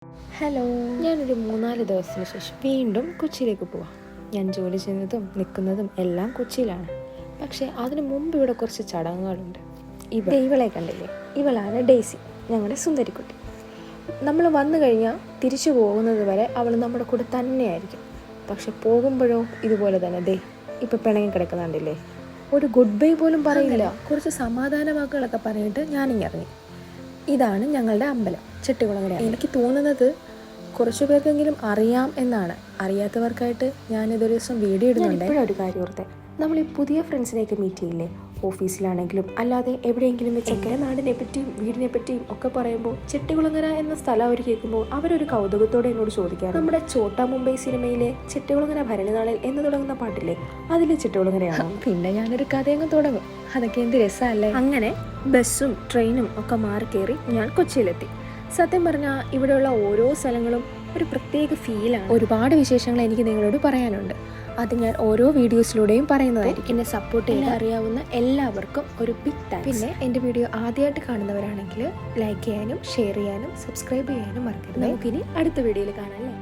Hello, ഞാനൊരു 3-4 ദിവസത്തിന് ശേഷം വീണ്ടും കൊച്ചിയിലേക്ക് പോവാം. ഞാൻ ജോലി ചെയ്യുന്നതും നിൽക്കുന്നതും എല്ലാം കൊച്ചിയിലാണ്. പക്ഷേ അതിനു മുമ്പ് ഇവിടെ കുറച്ച് ചടങ്ങുകളുണ്ട്. ഇവളെ കണ്ടില്ലേ, ഇവളാണ് ഡെയ്സി, ഞങ്ങളുടെ സുന്ദരിക്കുട്ടി. നമ്മൾ വന്നു കഴിഞ്ഞാൽ തിരിച്ചു പോകുന്നത് വരെ അവൾ നമ്മുടെ കൂടെ തന്നെയായിരിക്കും. പക്ഷെ പോകുമ്പോഴോ ഇതുപോലെ തന്നെ ഇപ്പം പിണങ്ങി കിടക്കുന്നുണ്ടില്ലേ, ഒരു ഗുഡ് ബൈ പോലും പറയില്ല. കുറച്ച് സമാധാന വാക്കുകളൊക്കെ പറഞ്ഞിട്ട് ഞാനിറങ്ങി. ഇതാണ് ഞങ്ങളുടെ അമ്പലം, ചെട്ടികുളങ്ങര. എനിക്ക് തോന്നുന്നത് കുറച്ചു പേർക്കെങ്കിലും അറിയാം എന്നാണ്. അറിയാത്തവർക്കായിട്ട് ഞാനിതൊരു ദിവസം വീഡിയോ ഇടുന്നുണ്ട്. ഇപ്പോഴൊരു കാര്യം ഓർത്തെ, നമ്മൾ ഈ പുതിയ ഫ്രണ്ട്സിനെയൊക്കെ മീറ്റ് ചെയ്യില്ലേ, ഓഫീസിലാണെങ്കിലും അല്ലാതെ എവിടെയെങ്കിലും വെച്ചൊക്കെ നാടിനെ പറ്റിയും വീടിനെ പറ്റിയും ഒക്കെ പറയുമ്പോൾ ചെട്ടികുളങ്ങര എന്ന സ്ഥലം അവർ കേൾക്കുമ്പോൾ അവരൊരു കൗതുകത്തോടെ എന്നോട് ചോദിക്കാറ്, നമ്മുടെ ചോട്ടാ മുംബൈ സിനിമയിലെ ചെട്ടികുളങ്ങര ഭരണിനാളിൽ എന്ന് തുടങ്ങുന്ന പാട്ടില്ലേ, അതിലെ ചെട്ടികുളങ്ങരയാണ്. പിന്നെ ഞാനൊരു കഥയങ്ങ് തുടങ്ങും. അതൊക്കെ എന്ത് രസമല്ലേ. അങ്ങനെ ബസ്സും ട്രെയിനും ഒക്കെ മാറി കയറി ഞാൻ കൊച്ചിയിലെത്തി. സത്യം പറഞ്ഞാൽ ഇവിടെയുള്ള ഓരോ സ്ഥലങ്ങളും ഒരു പ്രത്യേക ഫീലാണ്. ഒരുപാട് വിശേഷങ്ങൾ എനിക്ക് നിങ്ങളോട് പറയാനുണ്ട്. അത് ഞാൻ ഓരോ വീഡിയോസിലൂടെയും പറയുന്നതായിരിക്കും. എന്നെ സപ്പോർട്ട് ചെയ്യാൻ അറിയാവുന്ന എല്ലാവർക്കും ഒരു ബിഗ് താങ്ക്സ്. പിന്നെ എൻ്റെ വീഡിയോ ആദ്യമായിട്ട് കാണുന്നവരാണെങ്കിൽ ലൈക്ക് ചെയ്യാനും ഷെയർ ചെയ്യാനും സബ്സ്ക്രൈബ് ചെയ്യാനും മറക്കരുത്. നമുക്കിനി അടുത്ത വീഡിയോയിൽ കാണാം അല്ലേ.